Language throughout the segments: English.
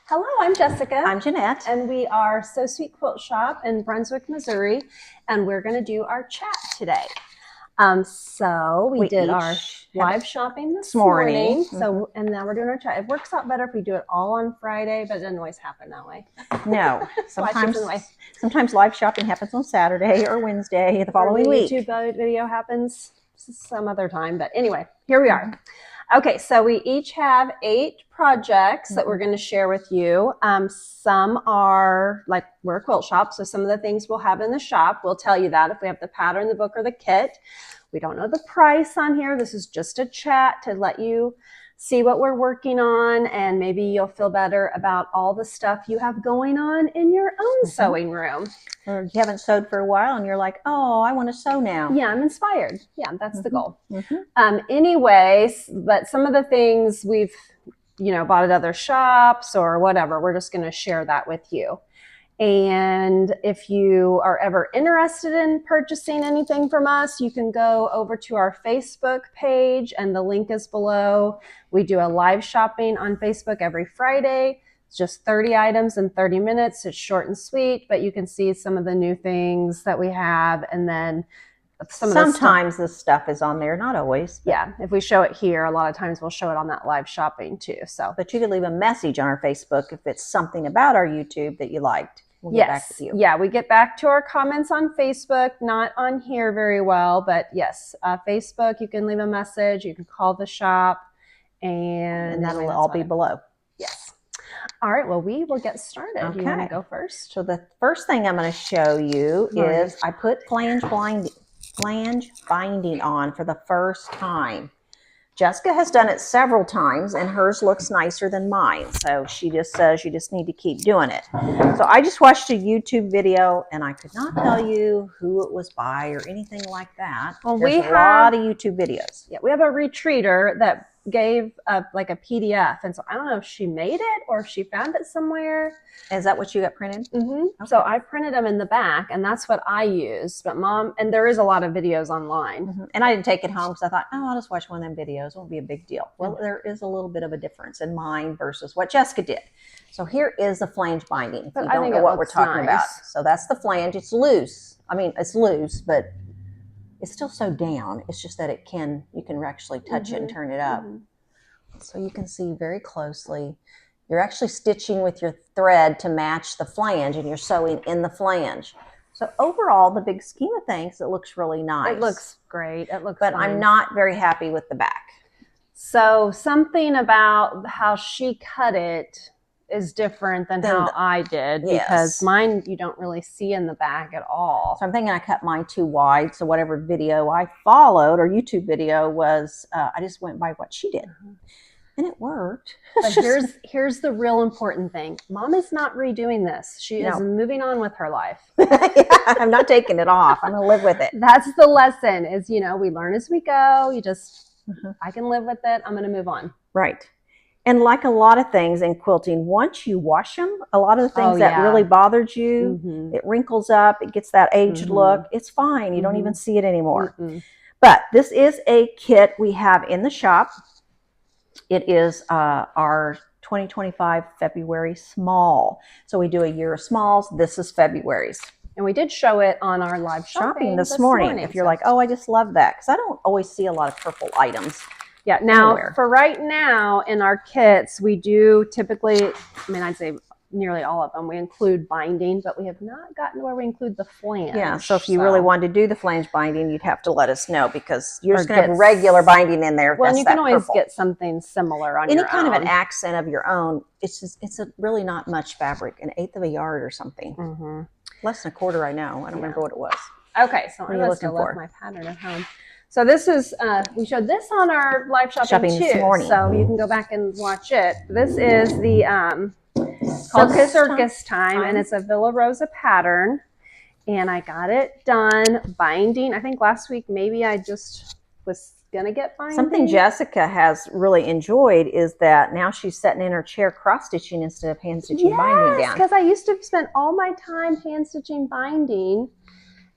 Hello, I'm Jessica. I'm Jeanette. And we are So Sweet Quilt Shop in Brunswick, Missouri. And we're going to do our chat today. So we did our live shopping this morning. So, and now we're doing our chat. It works out better if we do it all on Friday, but it doesn't always happen that way. No, sometimes live shopping happens on Saturday or Wednesday the following week. YouTube video happens some other time, but anyway, here we are. Okay, so we each have 8 projects that we're going to share with you. Some are, like, we're a quilt shop, so some of the things we'll have in the shop, we'll tell you that if we have the pattern, the book, or the kit. We don't know the price on here. This is just a chat to let you see what we're working on, and maybe you'll feel better about all the stuff you have going on in your own sewing room. Or you haven't sewed for a while and you're like, oh, I want to sew now. Yeah, I'm inspired. Yeah, that's the goal. Anyways, but some of the things we've, bought at other shops or whatever, we're just going to share that with you. And if you are ever interested in purchasing anything from us, you can go over to our Facebook page, and the link is below. We do a live shopping on Facebook every Friday. It's just 30 items in 30 minutes. It's short and sweet, but you can see some of the new things that we have, and then sometimes the stuff is on there, not always. Yeah, if we show it here, a lot of times we'll show it on that live shopping too. But you could leave a message on our Facebook if it's something about our YouTube that you liked. We'll get back with you. Yeah, we get back to our comments on Facebook, not on here very well, but yes, Facebook, you can leave a message, you can call the shop, and that'll all be below. Yes. All right, well, we will get started. Okay. You want to go first? So the first thing I'm going to show you is I put flange binding on for the first time. Jessica has done it several times, and hers looks nicer than mine. So she just says you just need to keep doing it. So I just watched a YouTube video, and I could not tell you who it was by or anything like that. Well, There's a lot of YouTube videos. Yeah, we have a retreater that gave like a PDF, and so I don't know if she made it or if she found it somewhere. Is that what you got printed? Okay. So I printed them in the back, and that's what I used. But Mom, and there is a lot of videos online, and I didn't take it home because I thought, oh, I'll just watch one of them videos. It won't be a big deal. Well, there is a little bit of a difference in mine versus what Jessica did. So here is the flange binding. If you don't know what we're talking about. So that's the flange. It's loose. I mean, it's loose, but it's still sewed down. It's just that you can actually touch it and turn it up. So you can see very closely. You're actually stitching with your thread to match the flange, and you're sewing in the flange. So overall, the big scheme of things, it looks really nice. It looks great. It looks But fine. I'm not very happy with the back. So something about how she cut it is different than how I did, because mine you don't really see in the back at all. So I'm thinking I cut mine too wide. So whatever video I followed or YouTube video was, I just went by what she did. And it worked. But here's the real important thing. Mom is not redoing this. She is moving on with her life. I'm not taking it off. I'm going to live with it. That's the lesson is, we learn as we go. You just, I can live with it. I'm going to move on. Right. And like a lot of things in quilting, once you wash them, a lot of the things that really bothered you, it wrinkles up, it gets that aged look. It's fine. You don't even see it anymore. But this is a kit we have in the shop. It is our 2025 February small. So we do a year of smalls. This is February's. And we did show it on our live shopping this morning. If you're like, oh, I just love that. Because I don't always see a lot of purple items. Yeah, now for right now in our kits, we do typically, I'd say nearly all of them, we include binding, but we have not gotten to where we include the flange. Yeah, so if you really wanted to do the flange binding, you'd have to let us know, because you're just going to have regular binding in there. Well, and you can always get something similar on your own. Any kind of an accent of your own. It's really not much fabric, 1/8 of a yard or something. Less than a quarter, I know. I don't remember what it was. Okay, so I must have left my pattern at home. So this is, we showed this on our live shopping too, this morning. So you can go back and watch it. This is the Circus Time, and it's a Villa Rosa pattern. And I got it done binding. I think last week maybe I just was going to get binding. Something Jessica has really enjoyed is that now she's sitting in her chair cross-stitching instead of hand-stitching binding down. Yes, because I used to spend all my time hand-stitching binding.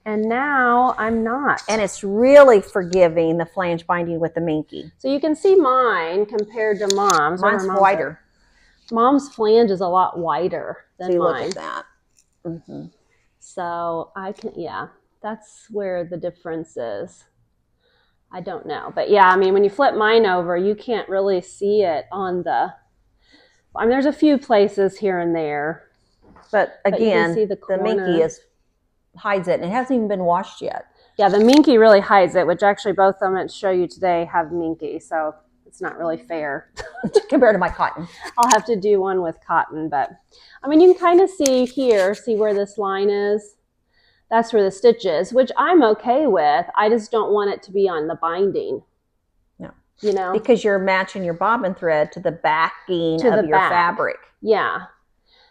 And now I'm not. And it's really forgiving, the flange binding with the minky. So you can see mine compared to Mom's. Mine's whiter. Mom's flange is a lot wider than See, mine. look at that. Mm-hmm. So I can, yeah, that's where the difference is. I don't know. But yeah, I mean, when you flip mine over, you can't really see it on the, I mean, there's a few places here and there. But again, see the minky hides it, and it hasn't even been washed yet. Yeah, the minky really hides it, which actually both of them I'm going to show you today have minky, so it's not really fair. Compared to my cotton. I'll have to do one with cotton, but I mean, you can kind of see here, see where this line is? That's where the stitch is, which I'm okay with. I just don't want it to be on the binding. No. You know? Because you're matching your bobbin thread to the backing of your fabric. Yeah.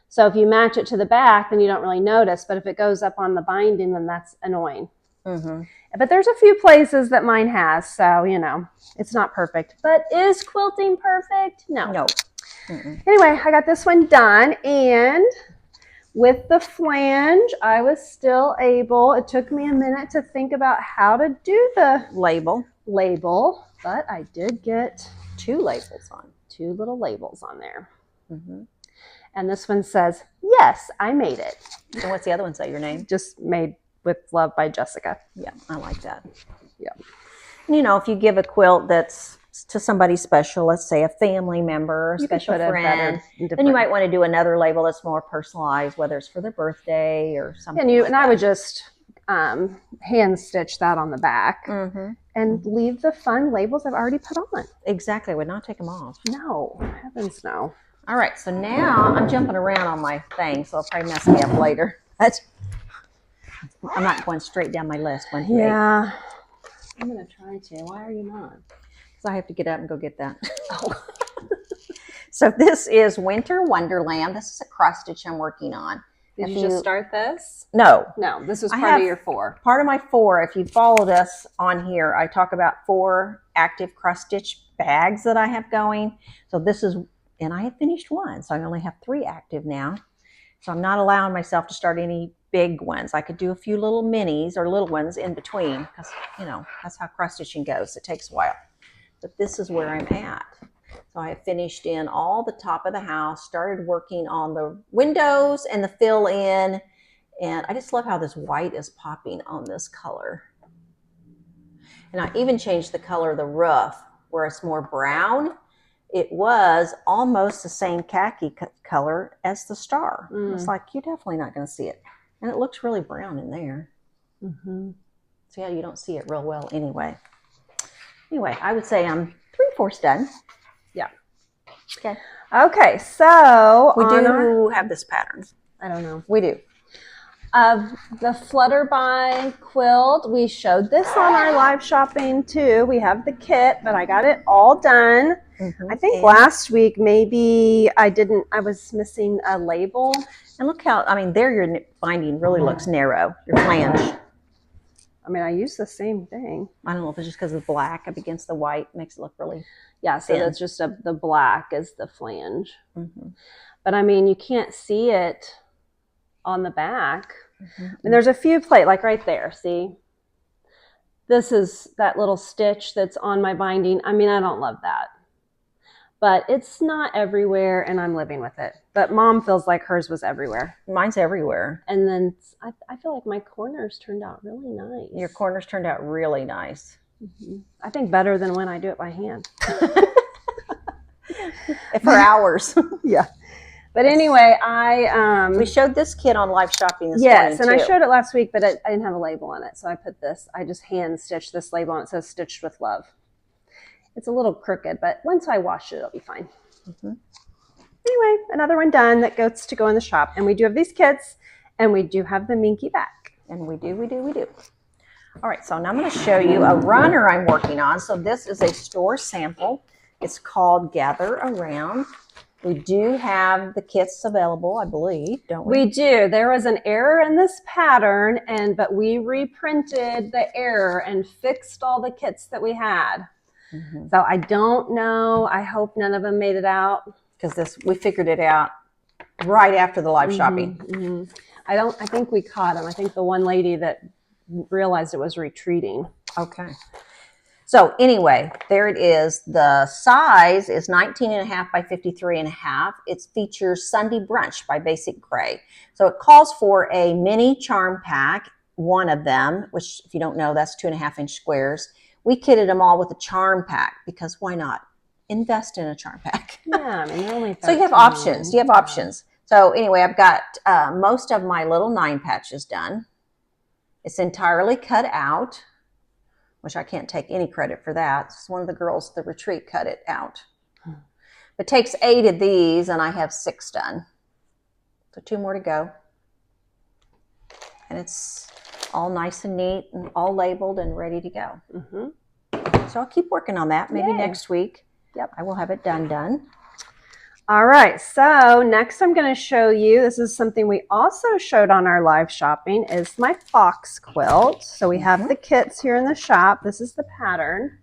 So if you match it to the back, then you don't really notice. But if it goes up on the binding, then that's annoying. Mm-hmm. But there's a few places that mine has. So, you know, it's not perfect. But is quilting perfect? No. No. Anyway, I got this one done. And with the flange, I was still able, it took me a minute to think about how to do the label, but I did get two little labels on there. Mm-hmm. And this one says, yes, I made it. And what's the other one say, your name? Just made with love by Jessica. Yeah, I like that. Yeah. You know, if you give a quilt that's to somebody special, let's say a family member, a special friend, then you might want to do another label that's more personalized, whether it's for their birthday or something. And I would just hand stitch that on the back and leave the fun labels I've already put on. Exactly. I would not take them off. No, heavens no. All right, so now I'm jumping around on my thing, so it'll probably mess me up later. I'm not going straight down my list. Yeah. I'm going to try to. Why are you not? Because I have to get up and go get that. Oh. So this is Winter Wonderland. This is a cross stitch I'm working on. Did you just start this? No. No, this was part of your 4. Part of my 4. If you followed us on here, I talk about 4 active cross stitch bags that I have going. So this is, and I have finished 1, so I only have 3 active now. So I'm not allowing myself to start any big ones. I could do a few little minis or little ones in between because, you know, that's how cross stitching goes. It takes a while. But this is where I'm at. So I have finished in all the top of the house, started working on the windows and the fill in. And I just love how this white is popping on this color. And I even changed the color of the roof where it's more brown. It was almost the same khaki color as the star. It's like, you're definitely not going to see it. And it looks really brown in there. Mm-hmm. So yeah, you don't see it real well anyway. Anyway, I would say I'm 3/4 done. Yeah. Okay. Okay, so we do have this pattern. I don't know. We do. The Flutterby quilt, we showed this on our live shopping too. We have the kit, but I got it all done. I think last week maybe I was missing a label. And look how, I mean, there your binding really looks narrow, your flange. I mean, I use the same thing. I don't know if it's just because of the black up against the white makes it look really so thin. That's just the black is the flange. But I mean, you can't see it on the back. And there's a few like right there, see? This is that little stitch that's on my binding. I mean, I don't love that. But it's not everywhere, and I'm living with it. But Mom feels like hers was everywhere. Mine's everywhere. And then I feel like my corners turned out really nice. Your corners turned out really nice. I think better than when I do it by hand. For hours. Yeah. But anyway, we showed this kit on live shopping this morning. Yes, and I showed it last week, but I didn't have a label on it. So I put this, I just hand stitched this label on it. It says stitched with love. It's a little crooked, but once I wash it, it'll be fine. Anyway, another one done that gets to go in the shop. And we do have these kits, and we do have the minky back. And we do. All right, so now I'm going to show you a runner I'm working on. So this is a store sample. It's called Gather Around. We do have the kits available, I believe, don't we? We do. There was an error in this pattern, but we reprinted the error and fixed all the kits that we had. So I don't know. I hope none of them made it out. Because we figured it out right after the live shopping. I think we caught them. I think the one lady that realized it was retreating. Okay. So anyway, there it is. The size is 19.5 by 53.5. It features Sunday Brunch by Basic Gray. So it calls for a mini charm pack, one of them, which if you don't know, that's 2.5-inch squares. We kitted them all with a charm pack because why not? Invest in a charm pack. Yeah, I mean, they're only so you have options. You have options. So anyway, I've got most of my little 9 patches done. It's entirely cut out, which I can't take any credit for that. It's one of the girls at the retreat cut it out. It takes 8 of these, and I have 6 done. So 2 more to go. And it's all nice and neat and all labeled and ready to go. So I'll keep working on that. Maybe next week. Yep, I will have it done. All right, so next I'm going to show you, this is something we also showed on our live shopping, is my fox quilt. So we have the kits here in the shop. This is the pattern.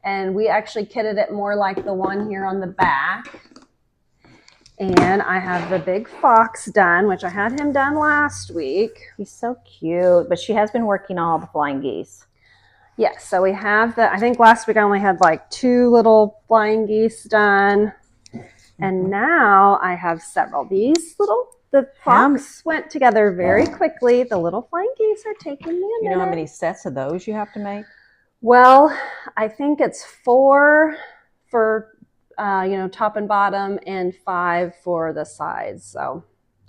And we actually kitted it more like the one here on the back. And I have the big fox done, which I had him done last week. He's so cute, but she has been working on all the flying geese. Yes, so we have I think last week I only had like 2 little flying geese done. And now I have several. The fox went together very quickly. The little flying geese are taking me a minute. You know how many sets of those you have to make? Well, I think it's 4 for, top and bottom and 5 for the sides. So.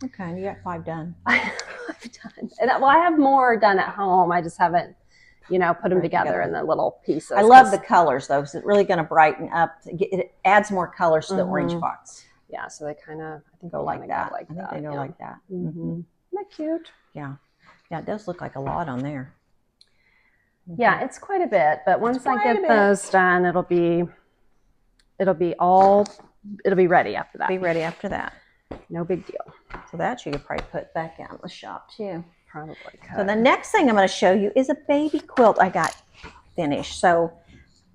Okay, you got 5 done. I've done. And, I have more done at home. I just haven't, put them together in the little pieces. I love the colors, though, because it's really going to brighten up. It adds more colors to the orange fox. Yeah, so they kind of, I think go like that. I think they go like that. Isn't that cute? Yeah. Yeah, it does look like a lot on there. Yeah, it's quite a bit. But once I get those done, it'll be ready after that. Be ready after that. No big deal. So that you could probably put back out in the shop, too. Probably could. So the next thing I'm going to show you is a baby quilt I got finished. So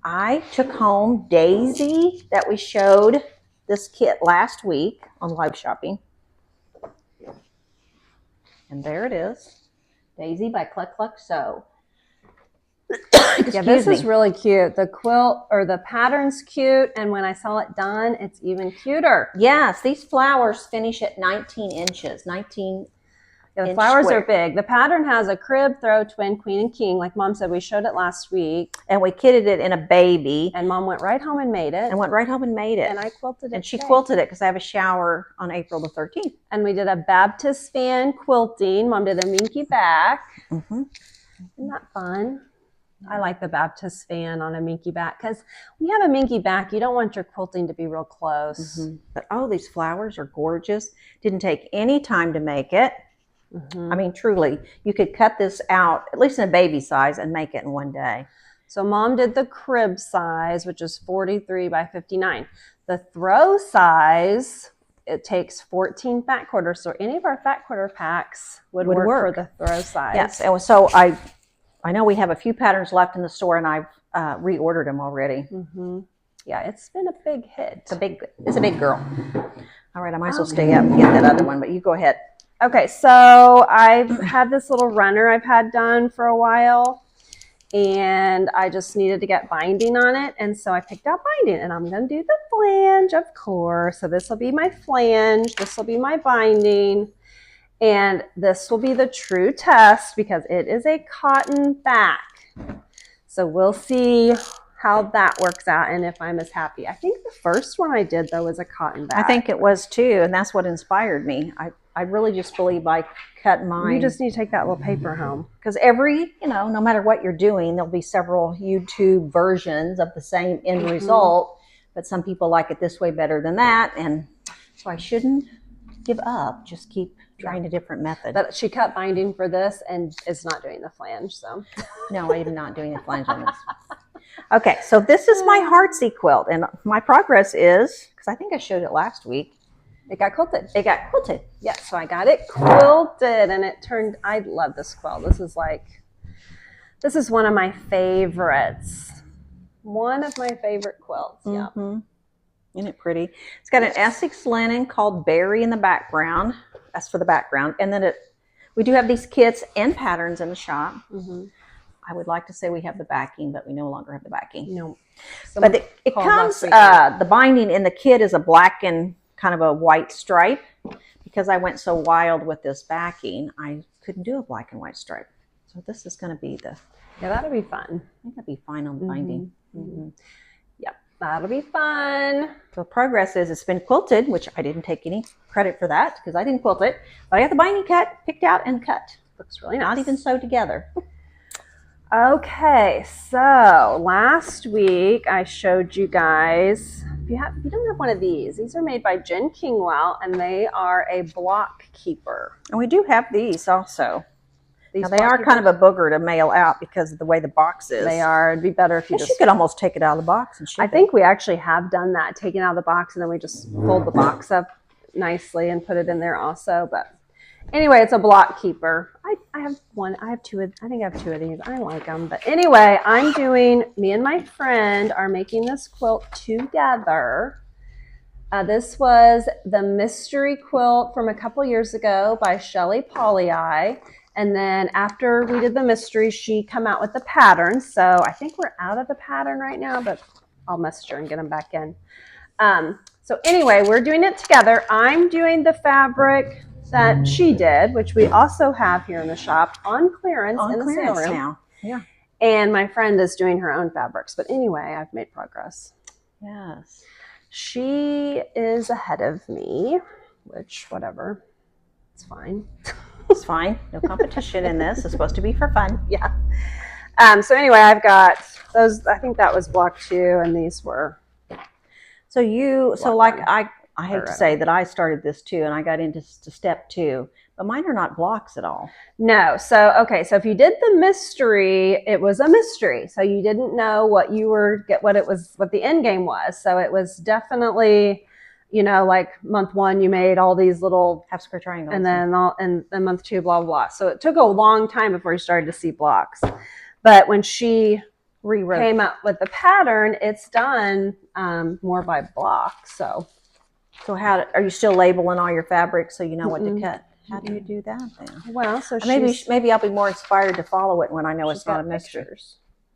I took home Daisy that we showed this kit last week on live shopping. And there it is. Daisy by Cluck Cluck Sew. Yeah, this is really cute. The quilt or the pattern's cute. And when I saw it done, it's even cuter. Yes, these flowers finish at 19 inches. The flowers are big. The pattern has a crib, throw, twin, queen, and king. Like Mom said, we showed it last week. And we kitted it in a baby. And Mom went right home and made it. And I quilted it. And she quilted it because I have a shower on April the 13th. And we did a Baptist fan quilting. Mom did a minky back. Isn't that fun? I like the Baptist fan on a minky back because when you have a minky back, you don't want your quilting to be real close. But these flowers are gorgeous. Didn't take any time to make it. I mean, truly, you could cut this out, at least in a baby size, and make it in one day. So Mom did the crib size, which is 43 by 59. The throw size, it takes 14 fat quarters. So any of our fat quarter packs would work for the throw size. Yes, and so I know we have a few patterns left in the store, and I've reordered them already. Yeah, it's been a big hit. It's a big girl. All right, I might as well stay up and get that other one, but you go ahead. Okay, so I've had this little runner I've had done for a while, and I just needed to get binding on it, and so I picked out binding, and I'm going to do the flange, of course. So this will be my flange, this will be my binding, and this will be the true test because it is a cotton back. So we'll see how that works out and if I'm as happy. I think the first one I did, though, was a cotton back. I think it was, too, and that's what inspired me. I really just believe I cut mine. You just need to take that little paper home. Because no matter what you're doing, there'll be several YouTube versions of the same end result, but some people like it this way better than that, and so I shouldn't give up. Just keep trying a different method. But she cut binding for this and is not doing the flange, so. No, I am not doing the flange on this. Okay, so this is my Heartsy quilt, and my progress is, because I think I showed it last week, it got quilted. Yeah, so I got it quilted, and I love this quilt. This is one of my favorites. One of my favorite quilts, yeah. Isn't it pretty? It's got an Essex linen called Berry in the background. That's for the background. And then we do have these kits and patterns in the shop. I would like to say we have the backing, but we no longer have the backing. No. But it comes, the binding in the kit is a black and kind of a white stripe. Because I went so wild with this backing, I couldn't do a black and white stripe. So this is going to be the... Yeah, that'll be fun. I think that'll be fine on the binding. Yep, that'll be fun. So the progress is it's been quilted, which I didn't take any credit for that because I didn't quilt it. But I got the binding picked out and cut. Looks really nice. Not even sewed together. Okay, so last week I showed you guys, if you don't have one of these are made by Jen Kingwell, and they are a block keeper. And we do have these also. These now they are kind of a booger to mail out because of the way the box is. They are. It'd be better if you you could almost take it out of the box and ship I think we actually have done that, taken out of the box, and then we just fold the box up nicely and put it in there also. But anyway, it's a block keeper. I have one. I have two. I think I have two of these. I like them. But anyway, me and my friend are making this quilt together. This was the mystery quilt from a couple years ago by Shelly Pollyi. And then after we did the mystery, she come out with the pattern. So I think we're out of the pattern right now, but I'll message her and get them back in. So anyway, we're doing it together. I'm doing the fabric that she did, which we also have here in the shop on clearance in the sale room now. Yeah. And my friend is doing her own fabrics. But anyway, I've made progress. Yes. She is ahead of me, which whatever, it's fine. It's fine. No competition in this. It's supposed to be for fun. Yeah. So anyway, I've got those. I think that was block 2, and these were. So I hate to say that I started this too, and I got into step 2, but mine are not blocks at all. No. So, okay. So if you did the mystery, it was a mystery. So you didn't know what the end game was. So it was definitely, like month 1, you made all these little half square triangles. And then and month 2, blah, blah, blah. So it took a long time before you started to see blocks. But when she came up with the pattern, it's done more by block. So how are you still labeling all your fabrics so you know what to cut? How do you do that then? Well, so maybe I'll be more inspired to follow it when I know it's not a mystery.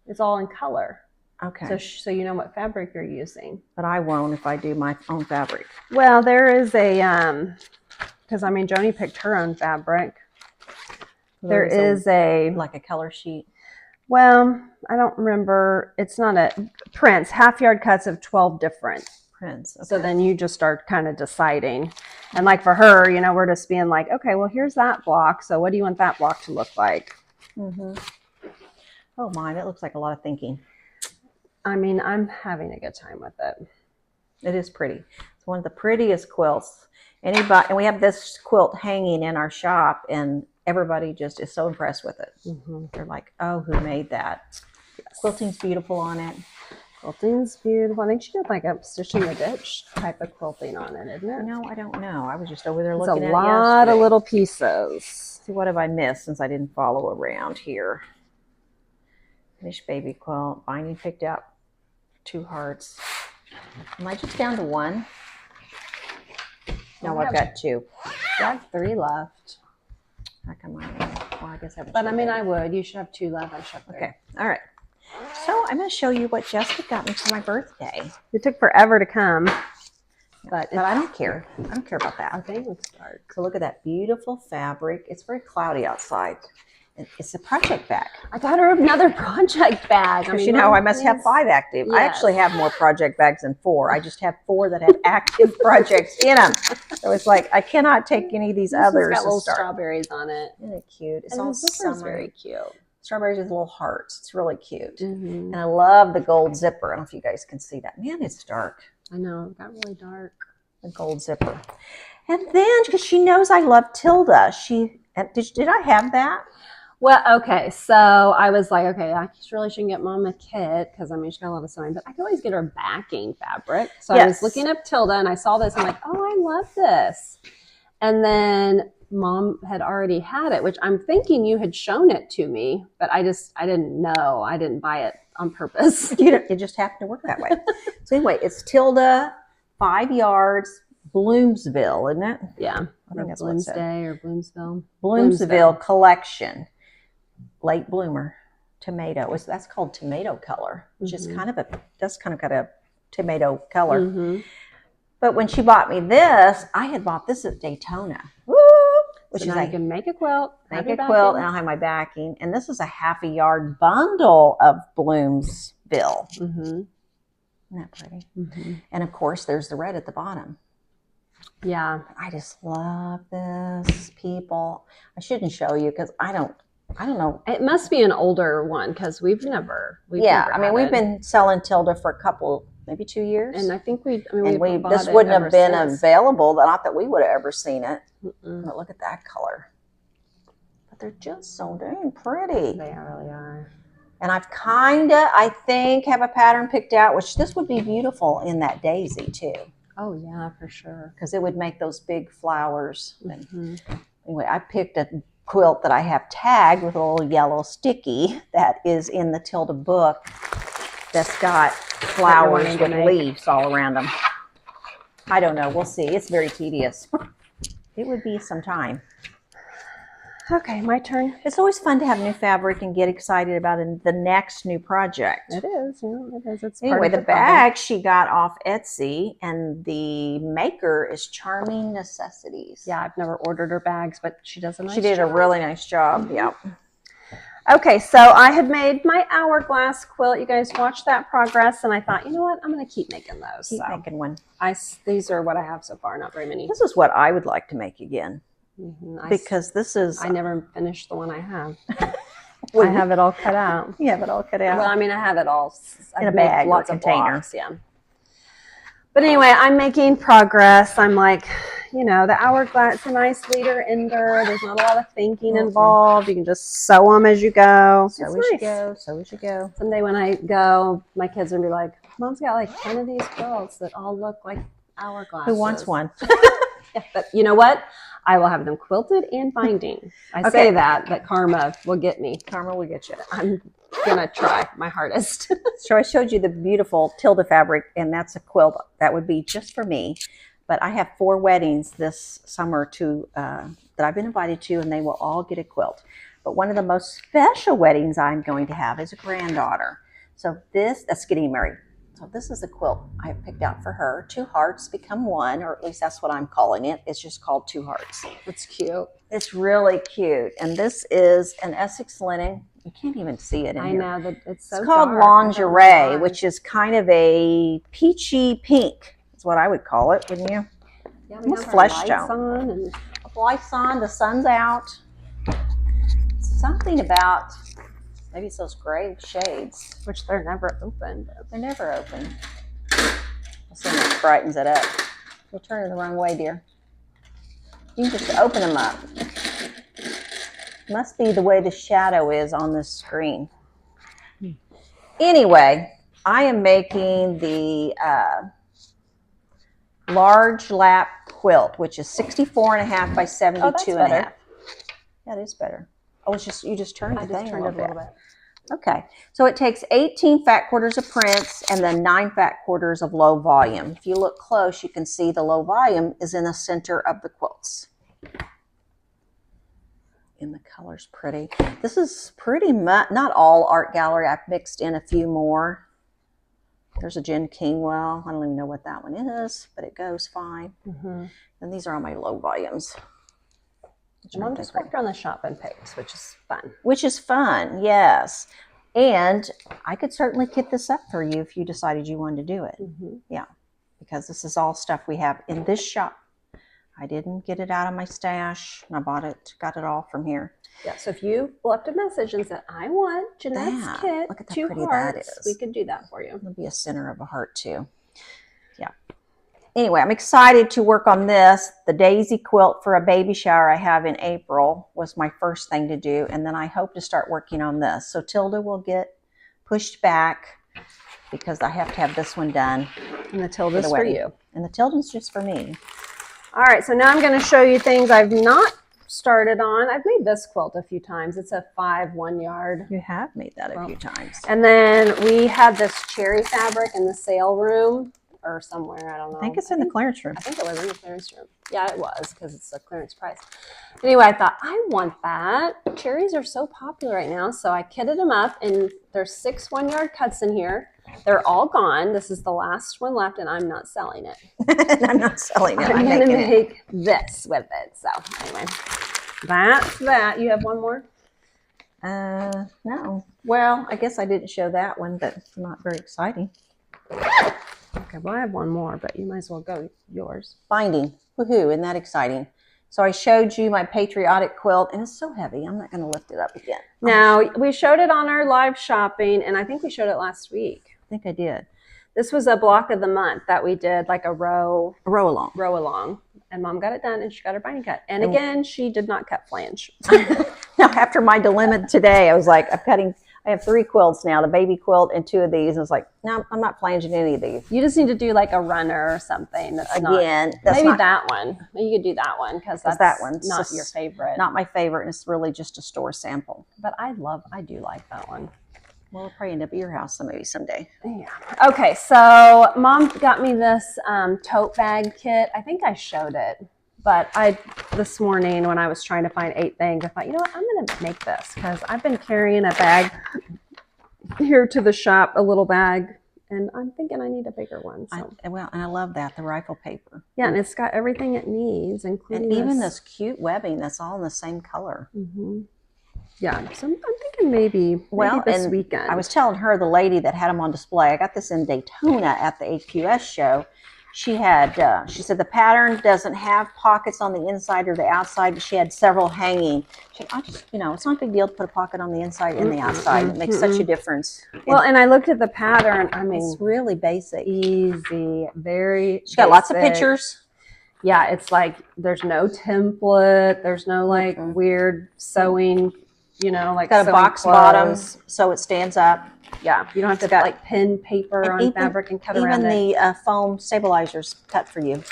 It's all in color. Okay. So you know what fabric you're using. But I won't if I do my own fabric. Well, there is a because Joni picked her own fabric. There is like a color sheet. Well, I don't remember. It's not a prints, half yard cuts of 12 different prints. Okay. So then you just start kind of deciding. And like for her, we're just being like, okay, well, here's that block. So what do you want that block to look like? Mm-hmm. Oh my, that looks like a lot of thinking. I'm having a good time with it. It is pretty. It's one of the prettiest quilts. And we have this quilt hanging in our shop, and everybody just is so impressed with it. Mm-hmm. They're like, oh, who made that? Yes. Quilting's beautiful on it. Quilting's beautiful. I think she did like a stitch in the ditch type of quilting on it, isn't it? No, I don't know. I was just over there looking at it. It's a lot of little pieces. See, what have I missed since I didn't follow around here? Finished baby quilt. Binding picked out 2 hearts. Am I just down to 1? No, I've got 2. I have 3 left. How come I guess I haven't. But I would. You should have 2 left. I should have 3. Okay. All right. So I'm going to show you what Jessica got me for my birthday. It took forever to come. But I don't care. I don't care about that. Okay, let's start. So look at that beautiful fabric. It's very cloudy outside. It's a project bag. I got her another project bag. Because I must have 5 active. Yes. I actually have more project bags than 4. I just have 4 that have active projects in them. So it's like I cannot take any of these others. It's got little strawberries on it. Isn't it cute? It's all summer. Very cute. Strawberries with little hearts. It's really cute. Mm-hmm. And I love the gold zipper. I don't know if you guys can see that. Man, it's dark. I know. It got really dark. The gold zipper. And then, because she knows I love Tilda, did I have that? Well, okay, so I was like, okay, I really shouldn't get Mom a kit because she's got a lot of sewing, but I can always get her backing fabric. So yes. I was looking up Tilda and I saw this. I'm like, oh, I love this. And then Mom had already had it, which I'm thinking you had shown it to me, but I didn't know. I didn't buy it on purpose. It just happened to work that way. So anyway, it's Tilda, 5 yards, Bloomsville, isn't it? Yeah. I think that's Bloomsday or Bloomsville. Bloomsville collection. Late bloomer. tomato. That's called tomato color, which is kind of got a tomato color. Mm-hmm. But when she bought me this, I had bought this at Daytona. Woo! Which So is now you can make a quilt. Make a quilt, and I'll have my backing. And this is a half a yard bundle of Bloomsville. Mm-hmm. Isn't that pretty? Mm-hmm. And of course, there's the red at the bottom. Yeah. I just love this, people. I shouldn't show you because I don't know. It must be an older one because we've never we've been selling Tilda for a couple, maybe 2 years. And I think this wouldn't have been available. Not that we would have ever seen it. Mm-mm. But look at that color. But they're just so dang pretty. They really are. And I've I think, have a pattern picked out, which this would be beautiful in that daisy too. Oh yeah, for sure. Because it would make those big flowers. Mm-hmm. Anyway, I picked a quilt that I have tagged with a little yellow sticky that is in the Tilda book that's got flowers with leaves all around them. I don't know. We'll see. It's very tedious. It would be some time. Okay, my turn. It's always fun to have new fabric and get excited about the next new project. It is. Yeah, it is. It's anyway, the bag she got off Etsy, and the maker is Charming Necessities. Yeah, I've never ordered her bags, but she does a nice job. She did a really nice job. Mm-hmm. Yeah. Okay, so I had made my hourglass quilt. You guys watched that progress, and I thought, you know what? I'm going to keep making those. Keep making one. These are what I have so far, not very many. This is what I would like to make again. Mm-hmm. Because this is... I never finished the one I have. I have it all cut out. You have it all cut out? Well, I mean, I have it all in a bag, lots or of container. blocks, yeah. But anyway, I'm making progress. I'm like, the hourglass, it's a nice leader ender. There's not a lot of thinking involved. You can just sew them as you go. Sew as you go. Someday when I go, my kids are going to be like, Mom's got like 10 of these quilts that all look like hourglasses. Who wants one? Yeah, but you know what? I will have them quilted and binding. I say that, but karma will get me. Karma will get you. I'm going to try my hardest. So I showed you the beautiful Tilda fabric, and that's a quilt that would be just for me. But I have 4 weddings this summer that I've been invited to, and they will all get a quilt. But one of the most special weddings I'm going to have is a granddaughter. So that's getting married. So this is the quilt I have picked out for her. 2 hearts become 1, or at least that's what I'm calling it. It's just called 2 hearts. It's cute. It's really cute. And this is an Essex linen. You can't even see it in here. I know that it's so It's called dark. lingerie, which is kind of a peachy pink. That's what I would call it, wouldn't you? Yeah, almost flesh tone. Lights on, the sun's out. Something about, maybe it's those gray shades. Which they're never open. They're never open. Let's see if it brightens it up. You'll turn it the wrong way, dear. You can just open them up. Must be the way the shadow is on this screen. Anyway, I am making the large lap quilt, which is 64.5 by 72.5. That is better. Oh, it's just, you just turned the thing a little bit. Okay, so it takes 18 fat quarters of prints and then 9 fat quarters of low volume. If you look close, you can see the low volume is in the center of the quilts. And the color's pretty. This is pretty much, not all Art Gallery. I've mixed in a few more. There's a Jen Kingwell. I don't even know what that one is, but it goes fine. Mm-hmm. And these are all my low volumes. Mom just worked on the shopping page, which is fun. Which is fun, yes. And I could certainly kit this up for you if you decided you wanted to do it. Mm-hmm. Yeah, because this is all stuff we have in this shop. I didn't get it out of my stash. I got it all from here. Yeah, so if you left a message and said, I want Jeanette's kit, look at how 2 pretty hearts, that is. We could do that for you. It'll be a center of a heart too. Yeah. Anyway, I'm excited to work on this. The daisy quilt for a baby shower I have in April was my first thing to do. And then I hope to start working on this. So Tilda will get pushed back because I have to have this one done. And the Tilda's for you. And the Tilda's just for me. All right, so now I'm going to show you things I've not started on. I've made this quilt a few times. It's a 5 1-yard. You have made that a few times. And then we had this cherry fabric in the sale room or somewhere. I don't know. I think it's in the clearance room. I think it was in the clearance room. Yeah, it was because it's a clearance price. Anyway, I thought, I want that. Cherries are so popular right now. So I kitted them up, and there's 6 1-yard cuts in here. They're all gone. This is the last one left, and I'm not selling it. I'm not selling it. I'm going to make this with it. So anyway, that's that. You have one more? No. Well, I guess I didn't show that one, but it's not very exciting. Okay, well, I have one more, but you might as well go yours. Binding. Woohoo, isn't that exciting? So I showed you my patriotic quilt, and it's so heavy. I'm not going to lift it up again. Now, we showed it on our live shopping, and I think we showed it last week. I think I did. This was a block of the month that we did, like a row along. And Mom got it done, and she got her binding cut. And again, she did not cut flange. Now, after my dilemma today, I was like, I have 3 quilts now, the baby quilt and 2 of these. And I was like, no, I'm not flanging any of these. You just need to do like a runner or something. That's maybe that one. You could do that one because that one's not your favorite. Not my favorite, and it's really just a store sample. But I do like that one. Well, we'll probably end up at your house maybe someday. Yeah. Okay, so Mom got me this tote bag kit. I think I showed it. But this morning when I was trying to find 8 things, I thought, you know what, I'm going to make this because I've been carrying a bag here to the shop, a little bag, and I'm thinking I need a bigger one. So. And I love that, the rifle paper. Yeah, and it's got everything it needs, including even this cute webbing that's all in the same color. Mm-hmm. Yeah, so I'm thinking maybe this weekend. I was telling her, the lady that had them on display, I got this in Daytona at the AQS show. She said the pattern doesn't have pockets on the inside or the outside, but she had several hanging. She said, it's not a big deal to put a pocket on the inside and the outside. It makes such a difference. Well, and I looked at the pattern. I mean, it's really basic. Easy, very She's got lots of pictures. Yeah, it's like there's no template. There's no like weird sewing, like got a box bottom so it stands up. Yeah, you don't have to like pin paper on fabric and cut around it. Even the foam stabilizers cut for you.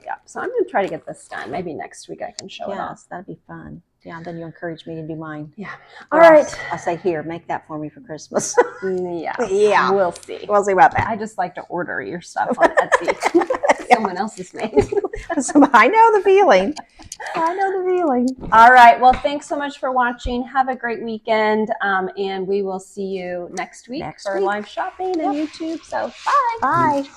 Yeah, so I'm going to try to get this done. Maybe next week I can show it off. Yes, that'd be fun. Yeah, then you encourage me to do mine. Yeah. All right. I'll say, here, make that for me for Christmas. Yeah. We'll see. We'll see about that. I just like to order your stuff on Etsy. Someone else's made. I know the feeling. All right. Well, thanks so much for watching. Have a great weekend. And we will see you next week for live shopping and YouTube. So bye. Bye.